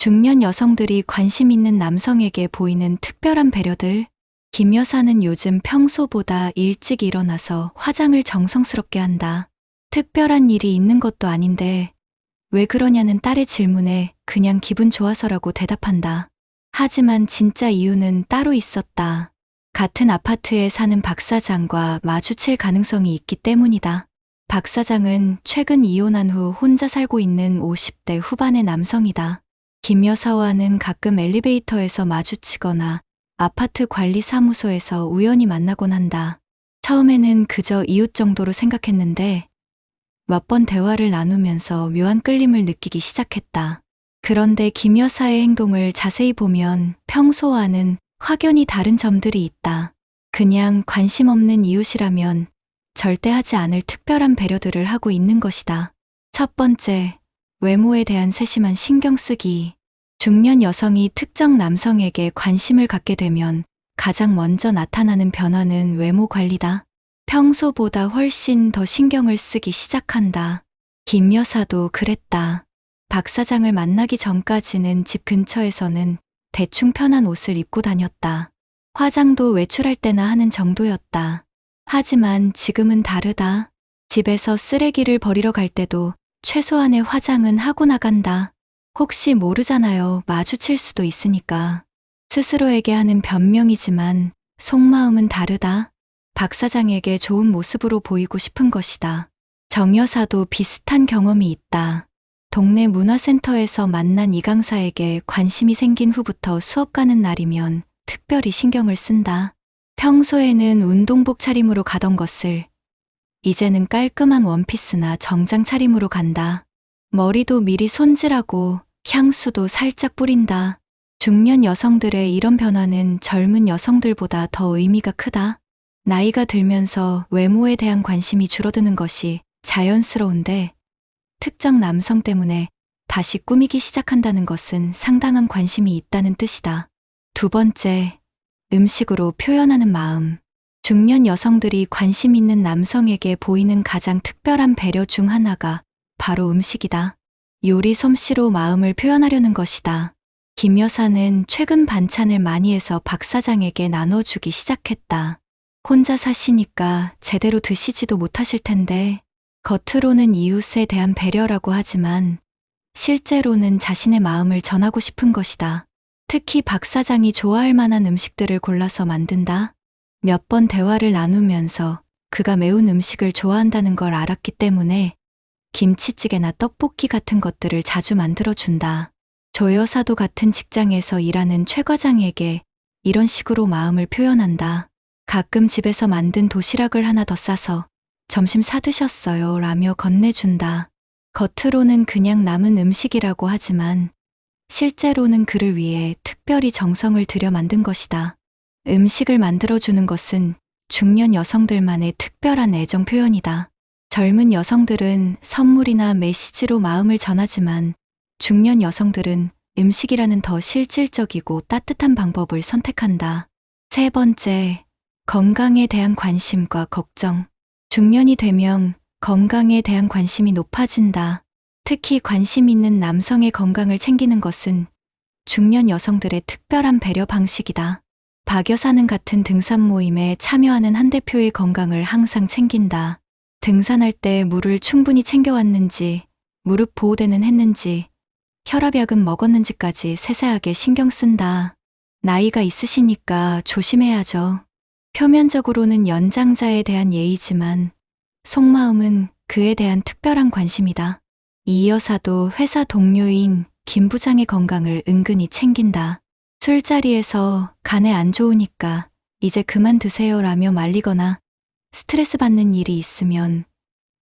중년 여성들이 관심 있는 남성에게 보이는 특별한 배려들. 김 여사는 요즘 평소보다 일찍 일어나서 화장을 정성스럽게 한다. 특별한 일이 있는 것도 아닌데 왜 그러냐는 딸의 질문에 그냥 기분 좋아서라고 대답한다. 하지만 진짜 이유는 따로 있었다. 같은 아파트에 사는 박 사장과 마주칠 가능성이 있기 때문이다. 박 사장은 최근 이혼한 후 혼자 살고 있는 50대 후반의 남성이다. 김 여사와는 가끔 엘리베이터에서 마주치거나 아파트 관리 사무소에서 우연히 만나곤 한다. 처음에는 그저 이웃 정도로 생각했는데 몇 번 대화를 나누면서 묘한 끌림을 느끼기 시작했다. 그런데 김 여사의 행동을 자세히 보면 평소와는 확연히 다른 점들이 있다. 그냥 관심 없는 이웃이라면 절대 하지 않을 특별한 배려들을 하고 있는 것이다. 첫 번째, 외모에 대한 세심한 신경 쓰기. 중년 여성이 특정 남성에게 관심을 갖게 되면 가장 먼저 나타나는 변화는 외모 관리다. 평소보다 훨씬 더 신경을 쓰기 시작한다. 김 여사도 그랬다. 박 사장을 만나기 전까지는 집 근처에서는 대충 편한 옷을 입고 다녔다. 화장도 외출할 때나 하는 정도였다. 하지만 지금은 다르다. 집에서 쓰레기를 버리러 갈 때도 최소한의 화장은 하고 나간다. 혹시 모르잖아요. 마주칠 수도 있으니까. 스스로에게 하는 변명이지만 속마음은 다르다. 박 사장에게 좋은 모습으로 보이고 싶은 것이다. 정 여사도 비슷한 경험이 있다. 동네 문화센터에서 만난 이 강사에게 관심이 생긴 후부터 수업 가는 날이면 특별히 신경을 쓴다. 평소에는 운동복 차림으로 가던 것을 이제는 깔끔한 원피스나 정장 차림으로 간다. 머리도 미리 손질하고 향수도 살짝 뿌린다. 중년 여성들의 이런 변화는 젊은 여성들보다 더 의미가 크다. 나이가 들면서 외모에 대한 관심이 줄어드는 것이 자연스러운데 특정 남성 때문에 다시 꾸미기 시작한다는 것은 상당한 관심이 있다는 뜻이다. 두 번째, 음식으로 표현하는 마음. 중년 여성들이 관심 있는 남성에게 보이는 가장 특별한 배려 중 하나가 바로 음식이다. 요리 솜씨로 마음을 표현하려는 것이다. 김 여사는 최근 반찬을 많이 해서 박 사장에게 나눠주기 시작했다. 혼자 사시니까 제대로 드시지도 못하실 텐데 겉으로는 이웃에 대한 배려라고 하지만 실제로는 자신의 마음을 전하고 싶은 것이다. 특히 박 사장이 좋아할 만한 음식들을 골라서 만든다. 몇 번 대화를 나누면서 그가 매운 음식을 좋아한다는 걸 알았기 때문에 김치찌개나 떡볶이 같은 것들을 자주 만들어준다. 조 여사도 같은 직장에서 일하는 최 과장에게 이런 식으로 마음을 표현한다. 가끔 집에서 만든 도시락을 하나 더 싸서 점심 사드셨어요 라며 건네준다. 겉으로는 그냥 남은 음식이라고 하지만 실제로는 그를 위해 특별히 정성을 들여 만든 것이다. 음식을 만들어주는 것은 중년 여성들만의 특별한 애정 표현이다. 젊은 여성들은 선물이나 메시지로 마음을 전하지만 중년 여성들은 음식이라는 더 실질적이고 따뜻한 방법을 선택한다. 세 번째, 건강에 대한 관심과 걱정. 중년이 되면 건강에 대한 관심이 높아진다. 특히 관심 있는 남성의 건강을 챙기는 것은 중년 여성들의 특별한 배려 방식이다. 박 여사는 같은 등산 모임에 참여하는 한 대표의 건강을 항상 챙긴다. 등산할 때 물을 충분히 챙겨왔는지, 무릎 보호대는 했는지, 혈압약은 먹었는지까지 세세하게 신경 쓴다. 나이가 있으시니까 조심해야죠. 표면적으로는 연장자에 대한 예의지만 속마음은 그에 대한 특별한 관심이다. 이 여사도 회사 동료인 김 부장의 건강을 은근히 챙긴다. 술자리에서 간에 안 좋으니까 이제 그만 드세요 라며 말리거나 스트레스 받는 일이 있으면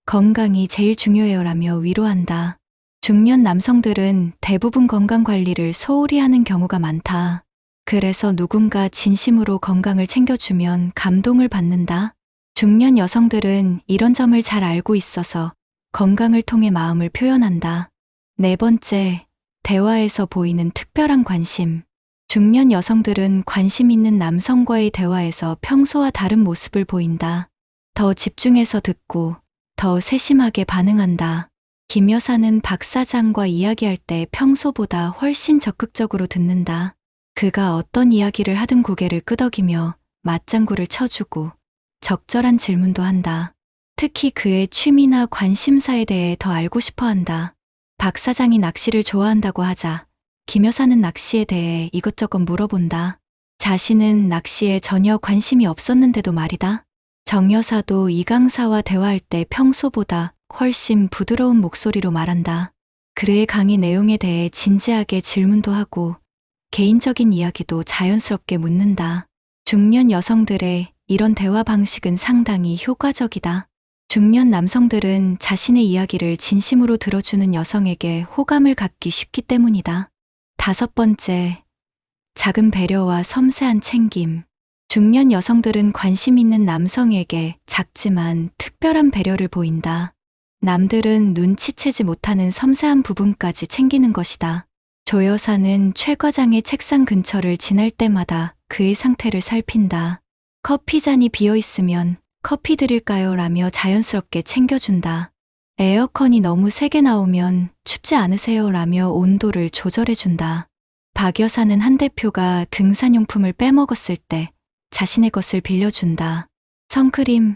건강이 제일 중요해요 라며 위로한다. 중년 남성들은 대부분 건강 관리를 소홀히 하는 경우가 많다. 그래서 누군가 진심으로 건강을 챙겨주면 감동을 받는다. 중년 여성들은 이런 점을 잘 알고 있어서 건강을 통해 마음을 표현한다. 네 번째, 대화에서 보이는 특별한 관심. 중년 여성들은 관심 있는 남성과의 대화에서 평소와 다른 모습을 보인다. 더 집중해서 듣고 더 세심하게 반응한다. 김 여사는 박 사장과 이야기할 때 평소보다 훨씬 적극적으로 듣는다. 그가 어떤 이야기를 하든 고개를 끄덕이며 맞장구를 쳐주고 적절한 질문도 한다. 특히 그의 취미나 관심사에 대해 더 알고 싶어 한다. 박 사장이 낚시를 좋아한다고 하자 김 여사는 낚시에 대해 이것저것 물어본다. 자신은 낚시에 전혀 관심이 없었는데도 말이다. 정 여사도 이 강사와 대화할 때 평소보다 훨씬 부드러운 목소리로 말한다. 글의 강의 내용에 대해 진지하게 질문도 하고 개인적인 이야기도 자연스럽게 묻는다. 중년 여성들의 이런 대화 방식은 상당히 효과적이다. 중년 남성들은 자신의 이야기를 진심으로 들어주는 여성에게 호감을 갖기 쉽기 때문이다. 5번째, 작은 배려와 섬세한 챙김. 중년 여성들은 관심 있는 남성에게 작지만 특별한 배려를 보인다. 남들은 눈치채지 못하는 섬세한 부분까지 챙기는 것이다. 조 여사는 최 과장의 책상 근처를 지날 때마다 그의 상태를 살핀다. 커피잔이 비어 있으면 커피 드릴까요? 라며 자연스럽게 챙겨준다. 에어컨이 너무 세게 나오면 춥지 않으세요? 라며 온도를 조절해준다. 박 여사는 한 대표가 등산용품을 빼먹었을 때 자신의 것을 빌려준다. 선크림,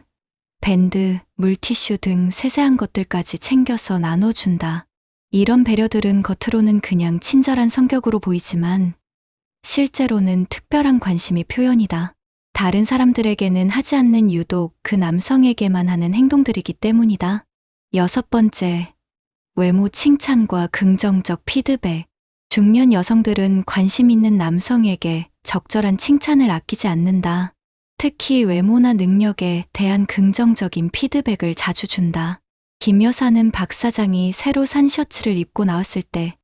밴드, 물티슈 등 세세한 것들까지 챙겨서 나눠준다. 이런 배려들은 겉으로는 그냥 친절한 성격으로 보이지만 실제로는 특별한 관심의 표현이다. 다른 사람들에게는 하지 않는 유독 그 남성에게만 하는 행동들이기 때문이다. 6번째, 외모 칭찬과 긍정적 피드백. 중년 여성들은 관심 있는 남성에게 적절한 칭찬을 아끼지 않는다. 특히 외모나 능력에 대한 긍정적인 피드백을 자주 준다. 김 여사는 박 사장이 새로 산 셔츠를 입고 나왔을 때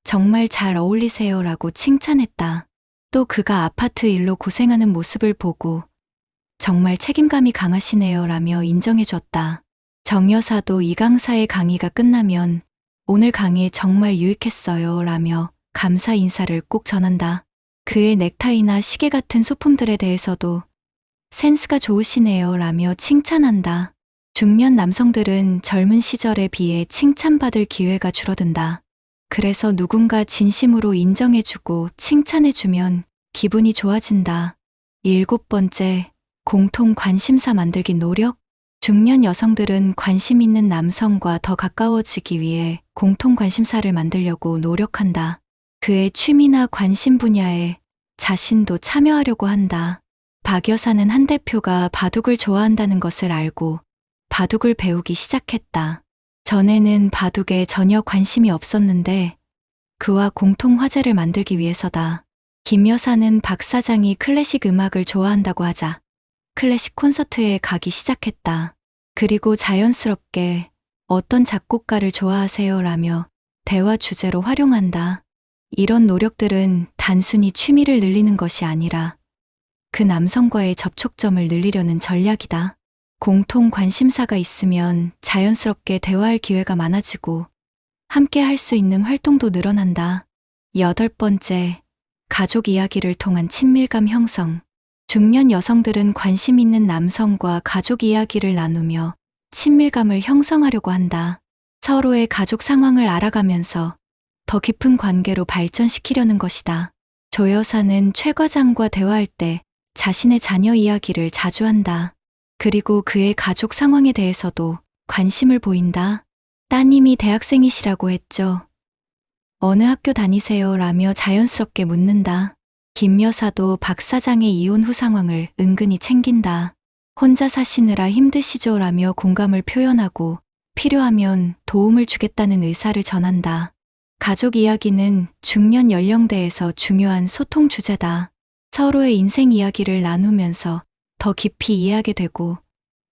정말 잘 어울리세요 라고 칭찬했다. 또 그가 아파트 일로 고생하는 모습을 보고 정말 책임감이 강하시네요 라며 인정해줬다. 정 여사도 이 강사의 강의가 끝나면 오늘 강의 정말 유익했어요 라며 감사 인사를 꼭 전한다. 그의 넥타이나 시계 같은 소품들에 대해서도 센스가 좋으시네요 라며 칭찬한다. 중년 남성들은 젊은 시절에 비해 칭찬받을 기회가 줄어든다. 그래서 누군가 진심으로 인정해주고 칭찬해주면 기분이 좋아진다. 7번째, 공통 관심사 만들기 노력. 중년 여성들은 관심 있는 남성과 더 가까워지기 위해 공통 관심사를 만들려고 노력한다. 그의 취미나 관심 분야에 자신도 참여하려고 한다. 박 여사는 한 대표가 바둑을 좋아한다는 것을 알고 바둑을 배우기 시작했다. 전에는 바둑에 전혀 관심이 없었는데 그와 공통 화제를 만들기 위해서다. 김 여사는 박 사장이 클래식 음악을 좋아한다고 하자 클래식 콘서트에 가기 시작했다. 그리고 자연스럽게 어떤 작곡가를 좋아하세요? 라며 대화 주제로 활용한다. 이런 노력들은 단순히 취미를 늘리는 것이 아니라 그 남성과의 접촉점을 늘리려는 전략이다. 공통 관심사가 있으면 자연스럽게 대화할 기회가 많아지고 함께 할 수 있는 활동도 늘어난다. 8번째, 가족 이야기를 통한 친밀감 형성. 중년 여성들은 관심 있는 남성과 가족 이야기를 나누며 친밀감을 형성하려고 한다. 서로의 가족 상황을 알아가면서 더 깊은 관계로 발전시키려는 것이다. 조 여사는 최 과장과 대화할 때 자신의 자녀 이야기를 자주 한다. 그리고 그의 가족 상황에 대해서도 관심을 보인다. 따님이 대학생이시라고 했죠. 어느 학교 다니세요? 라며 자연스럽게 묻는다. 김 여사도 박 사장의 이혼 후 상황을 은근히 챙긴다. 혼자 사시느라 힘드시죠? 라며 공감을 표현하고 필요하면 도움을 주겠다는 의사를 전한다. 가족 이야기는 중년 연령대에서 중요한 소통 주제다. 서로의 인생 이야기를 나누면서 더 깊이 이해하게 되고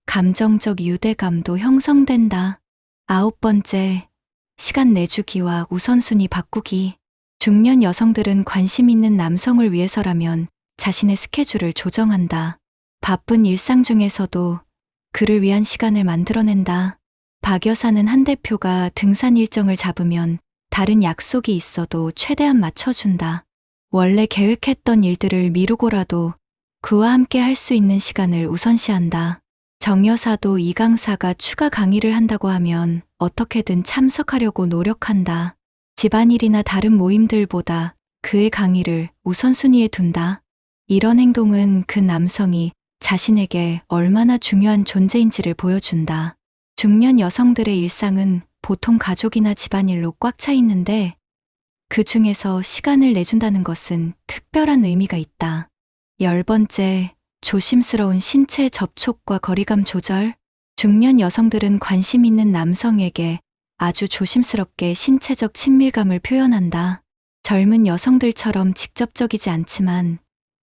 감정적 유대감도 형성된다. 9번째, 시간 내주기와 우선순위 바꾸기. 중년 여성들은 관심 있는 남성을 위해서라면 자신의 스케줄을 조정한다. 바쁜 일상 중에서도 그를 위한 시간을 만들어낸다. 박 여사는 한 대표가 등산 일정을 잡으면 다른 약속이 있어도 최대한 맞춰준다. 원래 계획했던 일들을 미루고라도 그와 함께 할 수 있는 시간을 우선시한다. 정 여사도 이 강사가 추가 강의를 한다고 하면 어떻게든 참석하려고 노력한다. 집안일이나 다른 모임들보다 그의 강의를 우선순위에 둔다. 이런 행동은 그 남성이 자신에게 얼마나 중요한 존재인지를 보여준다. 중년 여성들의 일상은 보통 가족이나 집안일로 꽉 차 있는데 그 중에서 시간을 내준다는 것은 특별한 의미가 있다. 10번째, 조심스러운 신체 접촉과 거리감 조절. 중년 여성들은 관심 있는 남성에게 아주 조심스럽게 신체적 친밀감을 표현한다. 젊은 여성들처럼 직접적이지 않지만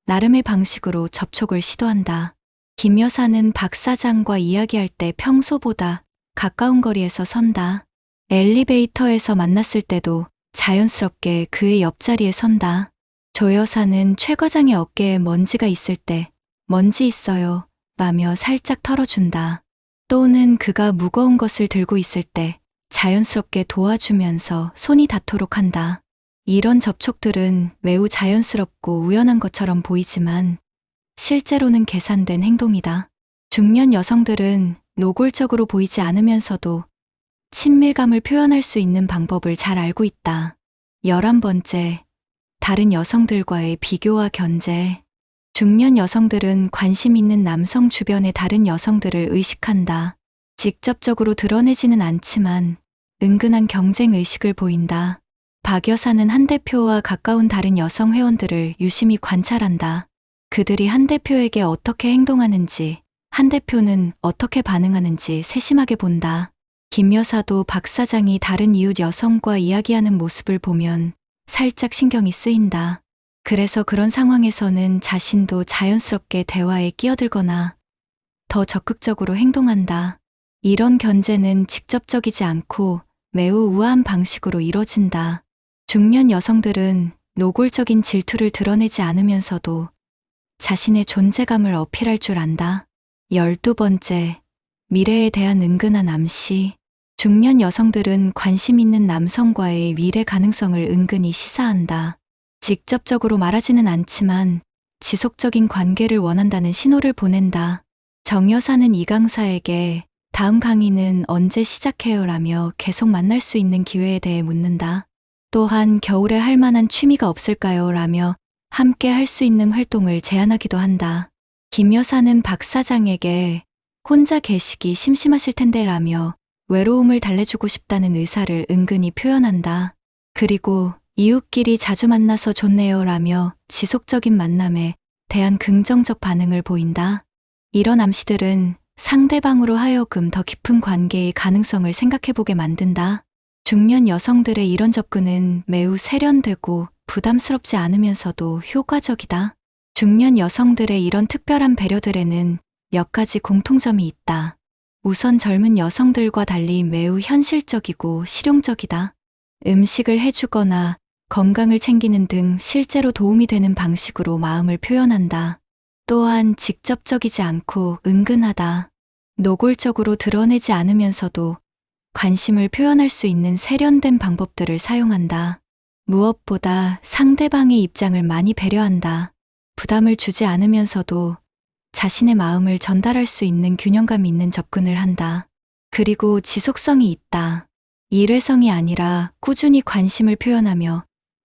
나름의 방식으로 접촉을 시도한다. 김 여사는 박 사장과 이야기할 때 평소보다 가까운 거리에서 선다. 엘리베이터에서 만났을 때도 자연스럽게 그의 옆자리에 선다. 조 여사는 최 과장의 어깨에 먼지가 있을 때 먼지 있어요 라며 살짝 털어준다. 또는 그가 무거운 것을 들고 있을 때 자연스럽게 도와주면서 손이 닿도록 한다. 이런 접촉들은 매우 자연스럽고 우연한 것처럼 보이지만 실제로는 계산된 행동이다. 중년 여성들은 노골적으로 보이지 않으면서도 친밀감을 표현할 수 있는 방법을 잘 알고 있다. 11번째, 다른 여성들과의 비교와 견제. 중년 여성들은 관심 있는 남성 주변의 다른 여성들을 의식한다. 직접적으로 드러내지는 않지만 은근한 경쟁 의식을 보인다. 박 여사는 한 대표와 가까운 다른 여성 회원들을 유심히 관찰한다. 그들이 한 대표에게 어떻게 행동하는지, 한 대표는 어떻게 반응하는지 세심하게 본다. 김 여사도 박 사장이 다른 이웃 여성과 이야기하는 모습을 보면 살짝 신경이 쓰인다. 그래서 그런 상황에서는 자신도 자연스럽게 대화에 끼어들거나 더 적극적으로 행동한다. 이런 견제는 직접적이지 않고 매우 우아한 방식으로 이뤄진다. 중년 여성들은 노골적인 질투를 드러내지 않으면서도 자신의 존재감을 어필할 줄 안다. 12번째, 미래에 대한 은근한 암시. 중년 여성들은 관심 있는 남성과의 미래 가능성을 은근히 시사한다. 직접적으로 말하지는 않지만 지속적인 관계를 원한다는 신호를 보낸다. 정 여사는 이 강사에게 다음 강의는 언제 시작해요? 라며 계속 만날 수 있는 기회에 대해 묻는다. 또한 겨울에 할 만한 취미가 없을까요? 라며 함께 할 수 있는 활동을 제안하기도 한다. 김 여사는 박 사장에게 혼자 계시기 심심하실 텐데 라며 외로움을 달래주고 싶다는 의사를 은근히 표현한다. 그리고 이웃끼리 자주 만나서 좋네요 라며 지속적인 만남에 대한 긍정적 반응을 보인다. 이런 암시들은 상대방으로 하여금 더 깊은 관계의 가능성을 생각해보게 만든다. 중년 여성들의 이런 접근은 매우 세련되고 부담스럽지 않으면서도 효과적이다. 중년 여성들의 이런 특별한 배려들에는 몇 가지 공통점이 있다. 우선 젊은 여성들과 달리 매우 현실적이고 실용적이다. 음식을 해주거나 건강을 챙기는 등 실제로 도움이 되는 방식으로 마음을 표현한다. 또한 직접적이지 않고 은근하다. 노골적으로 드러내지 않으면서도 관심을 표현할 수 있는 세련된 방법들을 사용한다. 무엇보다 상대방의 입장을 많이 배려한다. 부담을 주지 않으면서도 자신의 마음을 전달할 수 있는 균형감 있는 접근을 한다. 그리고 지속성이 있다. 일회성이 아니라 꾸준히 관심을 표현하며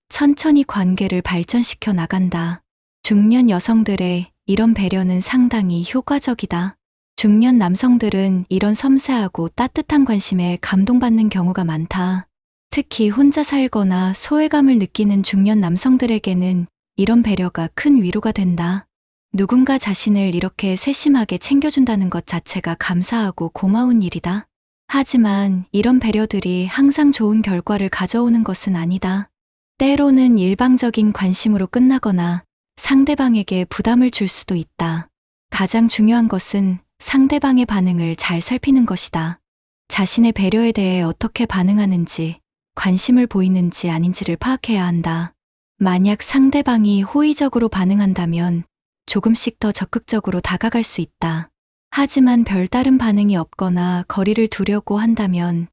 천천히 관계를 발전시켜 나간다. 중년 여성들의 이런 배려는 상당히 효과적이다. 중년 남성들은 이런 섬세하고 따뜻한 관심에 감동받는 경우가 많다. 특히 혼자 살거나 소외감을 느끼는 중년 남성들에게는 이런 배려가 큰 위로가 된다. 누군가 자신을 이렇게 세심하게 챙겨준다는 것 자체가 감사하고 고마운 일이다. 하지만 이런 배려들이 항상 좋은 결과를 가져오는 것은 아니다. 때로는 일방적인 관심으로 끝나거나 상대방에게 부담을 줄 수도 있다. 가장 중요한 것은 상대방의 반응을 잘 살피는 것이다. 자신의 배려에 대해 어떻게 반응하는지, 관심을 보이는지 아닌지를 파악해야 한다. 만약 상대방이 호의적으로 반응한다면 조금씩 더 적극적으로 다가갈 수 있다. 하지만 별다른 반응이 없거나 거리를 두려고 한다면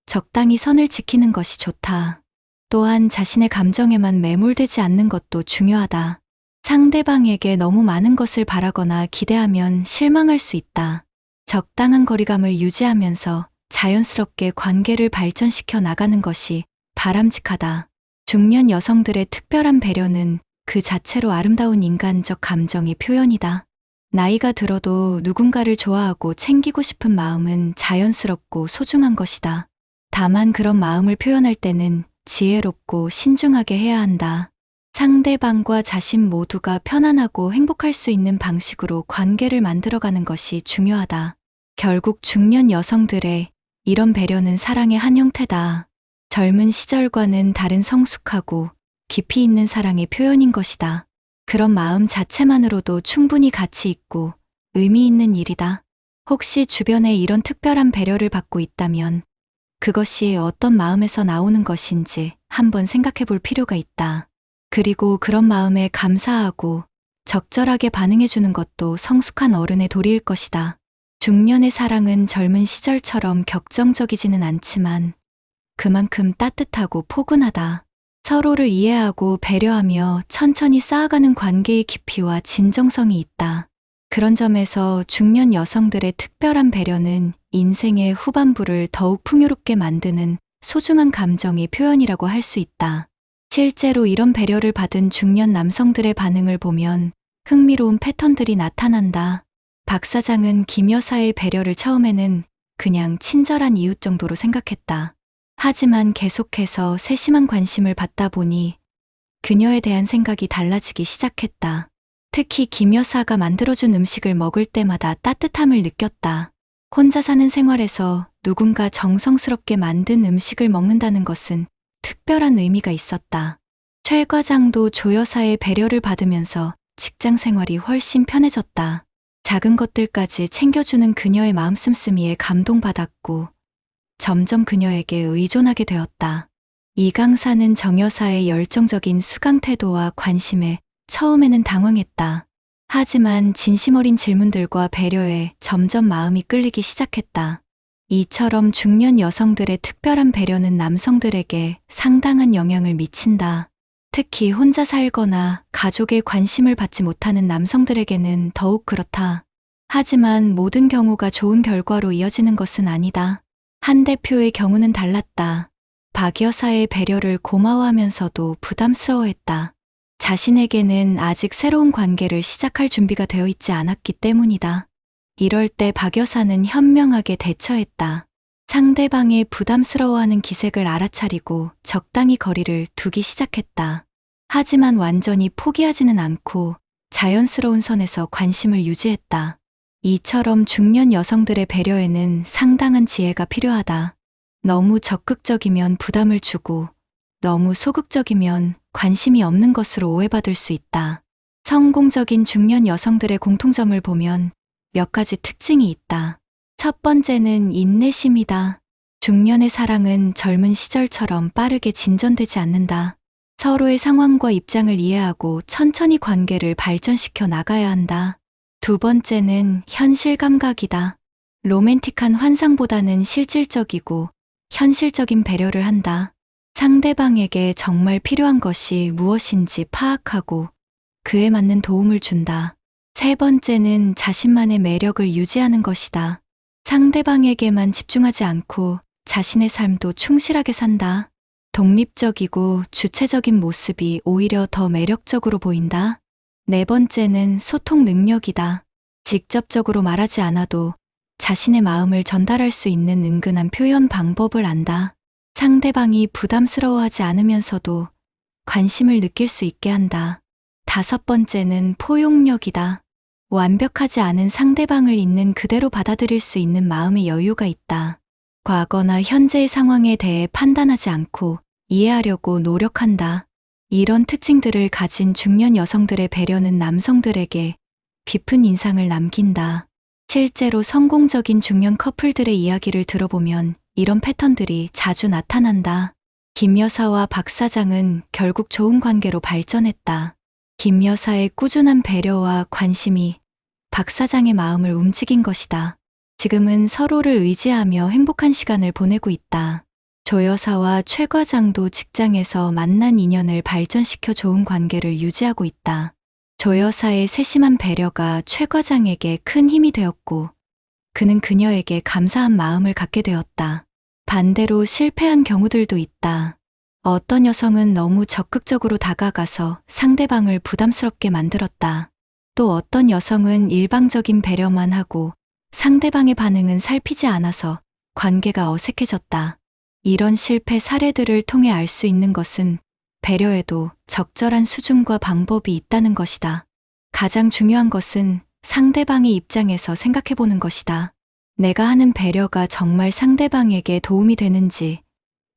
적당히 선을 지키는 것이 좋다. 또한 자신의 감정에만 매몰되지 않는 것도 중요하다. 상대방에게 너무 많은 것을 바라거나 기대하면 실망할 수 있다. 적당한 거리감을 유지하면서 자연스럽게 관계를 발전시켜 나가는 것이 바람직하다. 중년 여성들의 특별한 배려는 그 자체로 아름다운 인간적 감정의 표현이다. 나이가 들어도 누군가를 좋아하고 챙기고 싶은 마음은 자연스럽고 소중한 것이다. 다만 그런 마음을 표현할 때는 지혜롭고 신중하게 해야 한다. 상대방과 자신 모두가 편안하고 행복할 수 있는 방식으로 관계를 만들어가는 것이 중요하다. 결국 중년 여성들의 이런 배려는 사랑의 한 형태다. 젊은 시절과는 다른 성숙하고 깊이 있는 사랑의 표현인 것이다. 그런 마음 자체만으로도 충분히 가치 있고 의미 있는 일이다. 혹시 주변에 이런 특별한 배려를 받고 있다면 그것이 어떤 마음에서 나오는 것인지 한번 생각해 볼 필요가 있다. 그리고 그런 마음에 감사하고 적절하게 반응해 주는 것도 성숙한 어른의 도리일 것이다. 중년의 사랑은 젊은 시절처럼 격정적이지는 않지만 그만큼 따뜻하고 포근하다. 서로를 이해하고 배려하며 천천히 쌓아가는 관계의 깊이와 진정성이 있다. 그런 점에서 중년 여성들의 특별한 배려는 인생의 후반부를 더욱 풍요롭게 만드는 소중한 감정의 표현이라고 할 수 있다. 실제로 이런 배려를 받은 중년 남성들의 반응을 보면 흥미로운 패턴들이 나타난다. 박 사장은 김 여사의 배려를 처음에는 그냥 친절한 이웃 정도로 생각했다. 하지만 계속해서 세심한 관심을 받다 보니 그녀에 대한 생각이 달라지기 시작했다. 특히 김 여사가 만들어준 음식을 먹을 때마다 따뜻함을 느꼈다. 혼자 사는 생활에서 누군가 정성스럽게 만든 음식을 먹는다는 것은 특별한 의미가 있었다. 최 과장도 조 여사의 배려를 받으면서 직장 생활이 훨씬 편해졌다. 작은 것들까지 챙겨주는 그녀의 마음 씀씀이에 감동받았고 점점 그녀에게 의존하게 되었다. 이 강사는 정 여사의 열정적인 수강 태도와 관심에 처음에는 당황했다. 하지만 진심 어린 질문들과 배려에 점점 마음이 끌리기 시작했다. 이처럼 중년 여성들의 특별한 배려는 남성들에게 상당한 영향을 미친다. 특히 혼자 살거나 가족의 관심을 받지 못하는 남성들에게는 더욱 그렇다. 하지만 모든 경우가 좋은 결과로 이어지는 것은 아니다. 한 대표의 경우는 달랐다. 박 여사의 배려를 고마워하면서도 부담스러워했다. 자신에게는 아직 새로운 관계를 시작할 준비가 되어 있지 않았기 때문이다. 이럴 때 박 여사는 현명하게 대처했다. 상대방의 부담스러워하는 기색을 알아차리고 적당히 거리를 두기 시작했다. 하지만 완전히 포기하지는 않고 자연스러운 선에서 관심을 유지했다. 이처럼 중년 여성들의 배려에는 상당한 지혜가 필요하다. 너무 적극적이면 부담을 주고 너무 소극적이면 관심이 없는 것으로 오해받을 수 있다. 성공적인 중년 여성들의 공통점을 보면 몇 가지 특징이 있다. 첫 번째는 인내심이다. 중년의 사랑은 젊은 시절처럼 빠르게 진전되지 않는다. 서로의 상황과 입장을 이해하고 천천히 관계를 발전시켜 나가야 한다. 두 번째는 현실 감각이다. 로맨틱한 환상보다는 실질적이고 현실적인 배려를 한다. 상대방에게 정말 필요한 것이 무엇인지 파악하고 그에 맞는 도움을 준다. 세 번째는 자신만의 매력을 유지하는 것이다. 상대방에게만 집중하지 않고 자신의 삶도 충실하게 산다. 독립적이고 주체적인 모습이 오히려 더 매력적으로 보인다. 네 번째는 소통 능력이다. 직접적으로 말하지 않아도 자신의 마음을 전달할 수 있는 은근한 표현 방법을 안다. 상대방이 부담스러워하지 않으면서도 관심을 느낄 수 있게 한다. 다섯 번째는 포용력이다. 완벽하지 않은 상대방을 있는 그대로 받아들일 수 있는 마음의 여유가 있다. 과거나 현재의 상황에 대해 판단하지 않고 이해하려고 노력한다. 이런 특징들을 가진 중년 여성들의 배려는 남성들에게 깊은 인상을 남긴다. 실제로 성공적인 중년 커플들의 이야기를 들어보면 이런 패턴들이 자주 나타난다. 김 여사와 박 사장은 결국 좋은 관계로 발전했다. 김 여사의 꾸준한 배려와 관심이 박 사장의 마음을 움직인 것이다. 지금은 서로를 의지하며 행복한 시간을 보내고 있다. 조 여사와 최 과장도 직장에서 만난 인연을 발전시켜 좋은 관계를 유지하고 있다. 조 여사의 세심한 배려가 최 과장에게 큰 힘이 되었고 그는 그녀에게 감사한 마음을 갖게 되었다. 반대로 실패한 경우들도 있다. 어떤 여성은 너무 적극적으로 다가가서 상대방을 부담스럽게 만들었다. 또 어떤 여성은 일방적인 배려만 하고 상대방의 반응은 살피지 않아서 관계가 어색해졌다. 이런 실패 사례들을 통해 알 수 있는 것은 배려에도 적절한 수준과 방법이 있다는 것이다. 가장 중요한 것은 상대방의 입장에서 생각해 보는 것이다. 내가 하는 배려가 정말 상대방에게 도움이 되는지,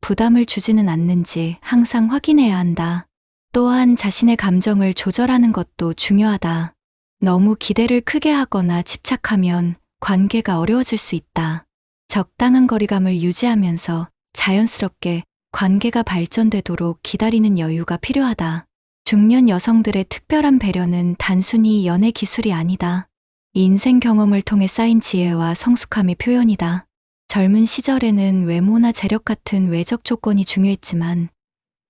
부담을 주지는 않는지 항상 확인해야 한다. 또한 자신의 감정을 조절하는 것도 중요하다. 너무 기대를 크게 하거나 집착하면 관계가 어려워질 수 있다. 적당한 거리감을 유지하면서 자연스럽게 관계가 발전되도록 기다리는 여유가 필요하다. 중년 여성들의 특별한 배려는 단순히 연애 기술이 아니다. 인생 경험을 통해 쌓인 지혜와 성숙함의 표현이다. 젊은 시절에는 외모나 재력 같은 외적 조건이 중요했지만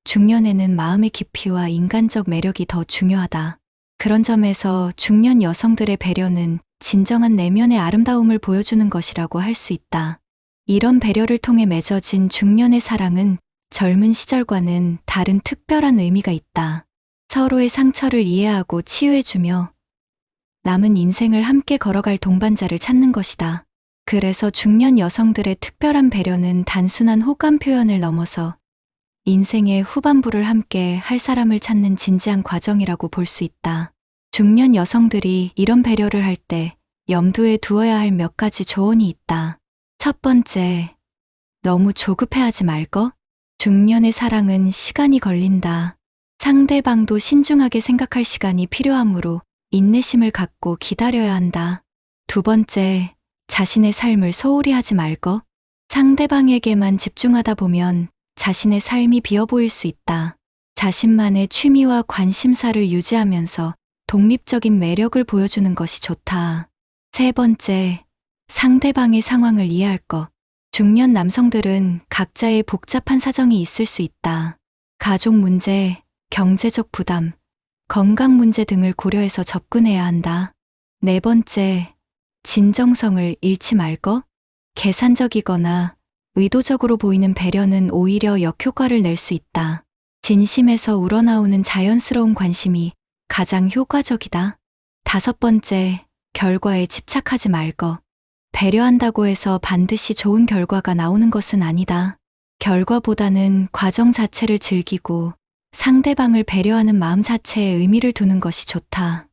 중년에는 마음의 깊이와 인간적 매력이 더 중요하다. 그런 점에서 중년 여성들의 배려는 진정한 내면의 아름다움을 보여주는 것이라고 할 수 있다. 이런 배려를 통해 맺어진 중년의 사랑은 젊은 시절과는 다른 특별한 의미가 있다. 서로의 상처를 이해하고 치유해주며 남은 인생을 함께 걸어갈 동반자를 찾는 것이다. 그래서 중년 여성들의 특별한 배려는 단순한 호감 표현을 넘어서 인생의 후반부를 함께 할 사람을 찾는 진지한 과정이라고 볼 수 있다. 중년 여성들이 이런 배려를 할 때 염두에 두어야 할 몇 가지 조언이 있다. 첫 번째, 너무 조급해하지 말거. 중년의 사랑은 시간이 걸린다. 상대방도 신중하게 생각할 시간이 필요하므로 인내심을 갖고 기다려야 한다. 두 번째, 자신의 삶을 소홀히 하지 말거. 상대방에게만 집중하다 보면 자신의 삶이 비어 보일 수 있다. 자신만의 취미와 관심사를 유지하면서 독립적인 매력을 보여주는 것이 좋다. 세 번째, 상대방의 상황을 이해할 것. 중년 남성들은 각자의 복잡한 사정이 있을 수 있다. 가족 문제, 경제적 부담, 건강 문제 등을 고려해서 접근해야 한다. 네 번째, 진정성을 잃지 말 것. 계산적이거나 의도적으로 보이는 배려는 오히려 역효과를 낼 수 있다. 진심에서 우러나오는 자연스러운 관심이 가장 효과적이다. 다섯 번째, 결과에 집착하지 말 것. 배려한다고 해서 반드시 좋은 결과가 나오는 것은 아니다. 결과보다는 과정 자체를 즐기고 상대방을 배려하는 마음 자체에 의미를 두는 것이 좋다.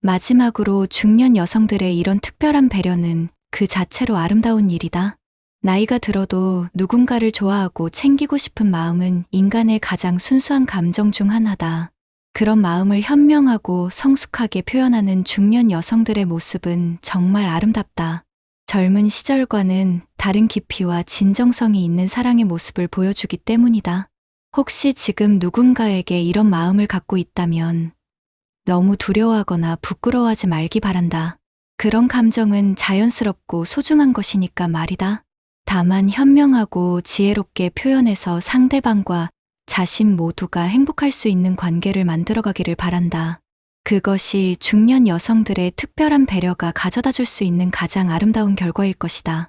마지막으로 중년 여성들의 이런 특별한 배려는 그 자체로 아름다운 일이다. 나이가 들어도 누군가를 좋아하고 챙기고 싶은 마음은 인간의 가장 순수한 감정 중 하나다. 그런 마음을 현명하고 성숙하게 표현하는 중년 여성들의 모습은 정말 아름답다. 젊은 시절과는 다른 깊이와 진정성이 있는 사랑의 모습을 보여주기 때문이다. 혹시 지금 누군가에게 이런 마음을 갖고 있다면 너무 두려워하거나 부끄러워하지 말기 바란다. 그런 감정은 자연스럽고 소중한 것이니까 말이다. 다만 현명하고 지혜롭게 표현해서 상대방과 자신 모두가 행복할 수 있는 관계를 만들어가기를 바란다. 그것이 중년 여성들의 특별한 배려가 가져다 줄 수 있는 가장 아름다운 결과일 것이다.